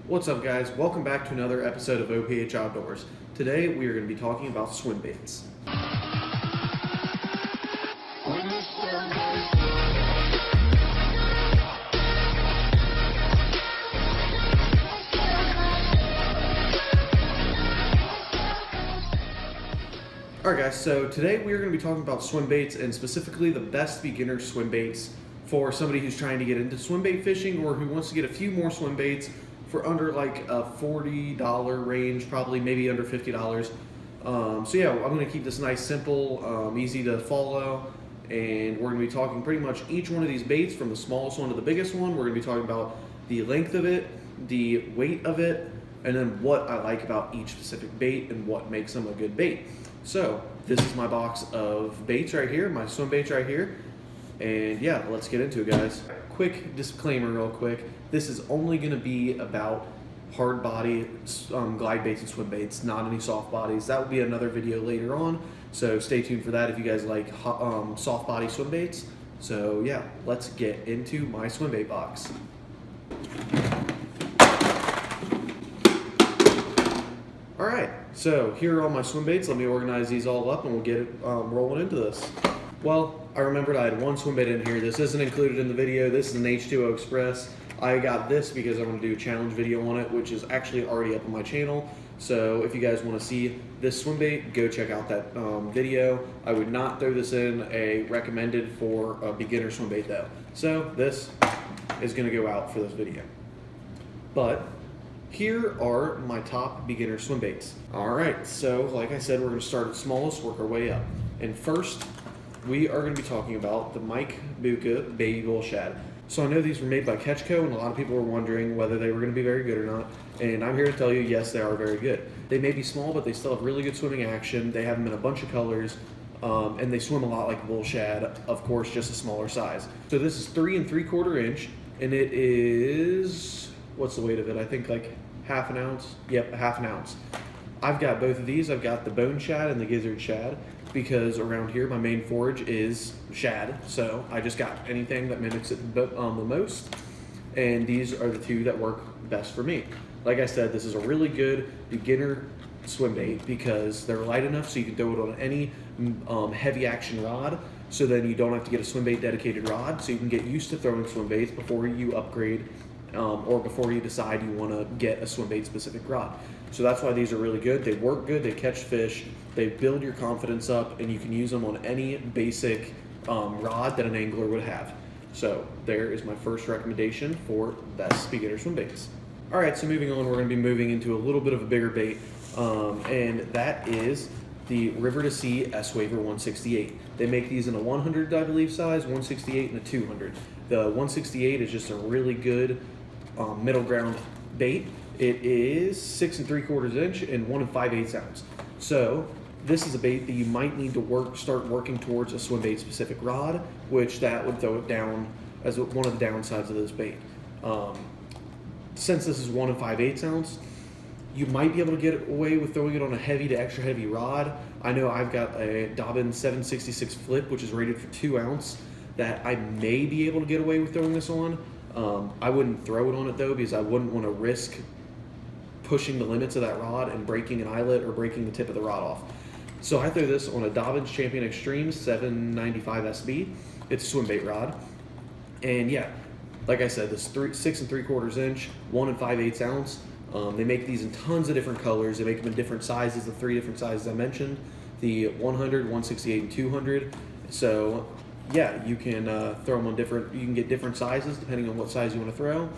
What's up, guys? Welcome back to another episode of OPH Outdoors. Today we are going to be talking about swim baits. Alright guys, so today we are going to be talking about swim baits and specifically the best beginner swim baits for somebody who's trying to get into swim bait fishing or who wants to get a few more swim baits for under like a $40 range, probably maybe under $50. So yeah, I'm going to keep this nice, simple, easy to follow, and we're going to be talking pretty much each one of these baits from the smallest one to the biggest one. We're going to be talking about the length of it, the weight of it, and then what I like about each specific bait and what makes them a good bait. So this is my box of baits right here, my swim baits right here. And yeah, let's get into it, guys. Quick disclaimer real quick. This is only gonna be about hard body glide baits and swim baits, not any soft bodies. That will be another video later on. So stay tuned for that if you guys like soft body swim baits. So yeah, let's get into my swim bait box. Alright, so here are all my swim baits. Let me organize these all up and we'll get it rolling into this. Well, I remembered I had one swim bait in here. This isn't included in the video. This is an H2O Express. I got this because I'm going to do a challenge video on it, which is actually already up on my channel. So if you guys want to see this swim bait, go check out that video. I would not throw this in a recommended for a beginner swim bait though. So this is going to go out for this video. But here are my top beginner swim baits. Alright, so like I said, we're going to start at smallest, work our way up. And first, we are going to be talking about the Mike Buka Baby Bull Shad. So I know these were made by Ketchco, and a lot of people were wondering whether they were going to be very good or not. And I'm here to tell you, yes, they are very good. They may be small, but they still have really good swimming action. They have them in a bunch of colors, and they swim a lot like a bull shad, of course, just a smaller size. So this is 3 3/4 inch, and it is, what's the weight of it? I think like half an ounce. Yep, half an ounce. I've got both of these. I've got the bone shad and the gizzard shad because around here my main forage is shad. So I just got anything that mimics it the most. And these are the two that work best for me. Like I said, this is a really good beginner swim bait because they're light enough so you can throw it on any heavy action rod. So then you don't have to get a swim bait dedicated rod. So you can get used to throwing swim baits before you upgrade or before you decide you want to get a swim bait specific rod. So that's why these are really good. They work good, they catch fish, they build your confidence up, and you can use them on any basic rod that an angler would have. So there is my first recommendation for best beginner swim baits. All right, so moving on, we're going to be moving into a little bit of a bigger bait, and that is the River to Sea S-Waver 168. They make these in a 100, I believe, size, 168 and a 200. The 168 is just a really good middle ground bait. It is 6 3/4 inch and 1 5/8 ounce. So this is a bait that you might need to start working towards a swim bait specific rod, which that would throw it down as one of the downsides of this bait. Since this is 1 5/8 ounce, you might be able to get away with throwing it on a heavy to extra heavy rod. I know I've got a Dobbin 766 flip, which is rated for 2 ounce, that I may be able to get away with throwing this on. I wouldn't throw it on it though because I wouldn't want to risk pushing the limits of that rod and breaking an eyelet or breaking the tip of the rod off. So I throw this on a Dobbins Champion Extreme 795 SB. It's a swim bait rod. And yeah, like I said, this 6 3/4 inch, 1 5/8 ounce. They make these in tons of different colors. They make them in different sizes, the 3 different sizes I mentioned, the 100, 168, and 200. So yeah, you can throw them on you can get different sizes depending on what size you want to throw.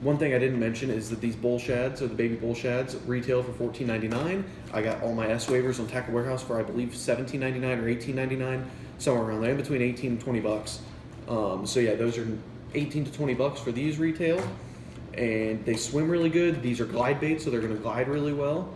One thing I didn't mention is that these bull shads, or the baby bull shads, retail for $14.99. I got all my S-Wavers on Tackle Warehouse for I believe $17.99 or $18.99, somewhere around there, in between 18 and 20 bucks. So yeah, those are 18 to 20 bucks for these retail, and they swim really good. These are glide baits, so they're going to glide really well,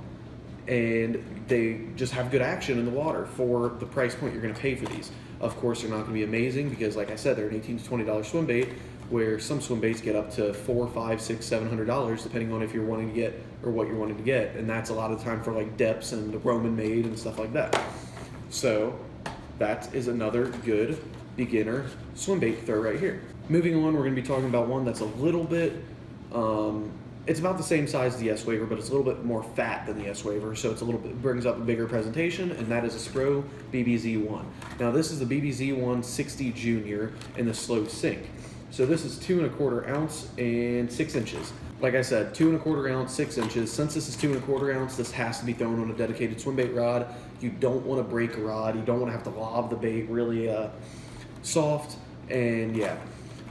and they just have good action in the water for the price point you're going to pay for these. Of course, they're not going to be amazing because, like I said, they're an $18 to $20 swim bait, where some swim baits get up to $400, $500, $600, $700 depending on if you're wanting to get or what you're wanting to get, and that's a lot of the time for like depths and the Roman made and stuff like that. So that is another good beginner swim bait throw right here. Moving on, we're going to be talking about one that's a little bit It's about the same size as the S-Waver, but it's a little bit more fat than the S-Waver, so it's a little bit, brings up a bigger presentation, and that is a Spro BBZ1. Now this is the BBZ1 60 Junior in the slow sink. So this is 2 1/4 ounce and 6 inches. Like I said, 2 1/4 ounce, 6 inches. Since this is 2 1/4 ounce, this has to be thrown on a dedicated swim bait rod. You don't want to break a rod. You don't want to have to lob the bait really soft, and yeah.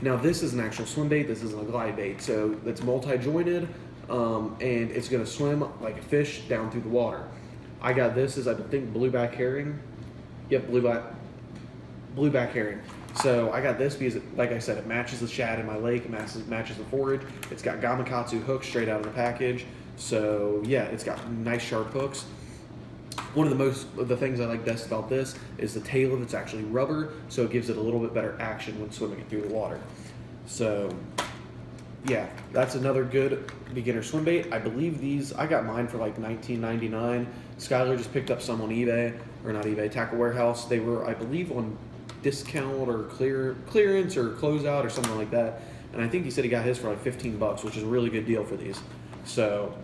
Now this is an actual swim bait. This isn't a glide bait, so it's multi-jointed, and it's going to swim like a fish down through the water. I got this as I think blueback herring. Yep, blueback herring. So I got this because, like I said, it matches the shad in my lake. It matches the forage. It's got Gamakatsu hooks straight out of the package. So yeah, it's got nice sharp hooks. One of the things I like best about this is the tail of it's actually rubber, so it gives it a little bit better action when swimming it through the water. So yeah, that's another good beginner swim bait. I believe these, I got mine for like $19.99. Skylar just picked up some on eBay, or not eBay, Tackle Warehouse. They were, I believe, on discount or clearance or closeout or something like that. And I think he said he got his for like 15 bucks, which is a really good deal for these. So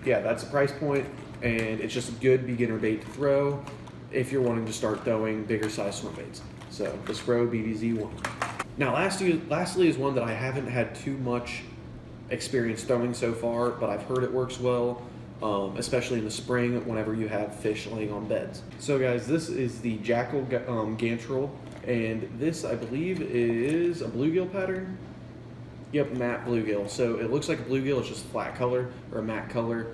yeah, that's the price point. And it's just a good beginner bait to throw if you're wanting to start throwing bigger size swim baits. So the Spro BBZ1. Now lastly is one that I haven't had too much experience throwing so far, but I've heard it works well, especially in the spring whenever you have fish laying on beds. So guys, this is the Jackal Gantrel, and this I believe is a bluegill pattern. Yep, matte bluegill. So it looks like a bluegill, it's just a flat color or a matte color.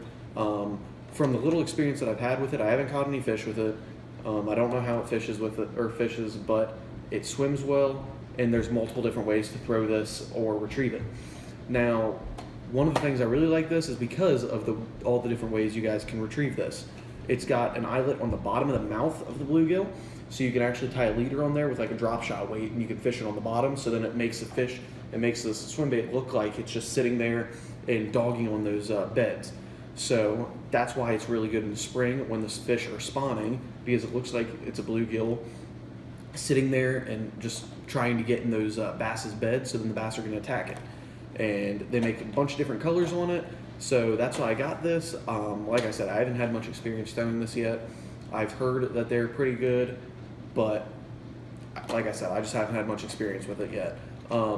From the little experience that I've had with it, I haven't caught any fish with it. I don't know how it fishes with it or fishes, but it swims well, and there's multiple different ways to throw this or retrieve it. Now, one of the things I really like this is because of all the different ways you guys can retrieve this. It's got an eyelet on the bottom of the mouth of the bluegill, so you can actually tie a leader on there with like a drop shot weight, and you can fish it on the bottom. So then it makes this swim bait look like it's just sitting there and dogging on those beds. So that's why it's really good in the spring when the fish are spawning, because it looks like it's a bluegill sitting there and just trying to get in those bass's beds, so then the bass are going to attack it. And they make a bunch of different colors on it, so that's why I got this. Like I said, I haven't had much experience throwing this yet. I've heard that they're pretty good, but like I said, I just haven't had much experience with it yet.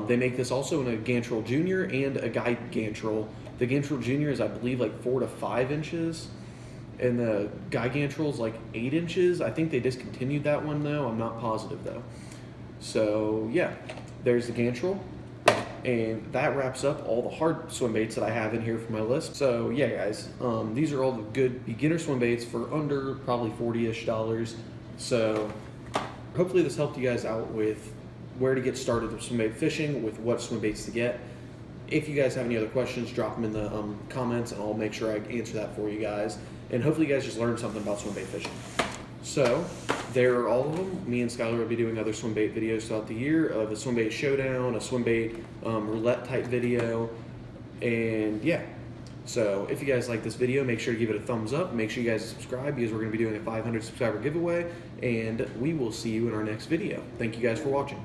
They make this also in a Gantrel Junior and a Guide Gantrel. The Gantrel Junior is, I believe, like 4 to 5 inches, and the Guide Gantrel is like 8 inches. I think they discontinued that one though. I'm not positive though. So yeah, there's the Gantrel, and that wraps up all the hard swim baits that I have in here for my list. So yeah, guys, these are all the good beginner swim baits for under probably $40-ish. So hopefully this helped you guys out with where to get started with swim bait fishing, with what swim baits to get. If you guys have any other questions, drop them in the comments, and I'll make sure I answer that for you guys. And hopefully you guys just learned something about swim bait fishing. So there are all of them. Me and Skylar will be doing other swim bait videos throughout the year, of a swim bait showdown, a swim bait roulette type video, and yeah. So if you guys like this video, make sure to give it a thumbs up. Make sure you guys subscribe, because we're going to be doing a 500 subscriber giveaway, and we will see you in our next video. Thank you guys for watching.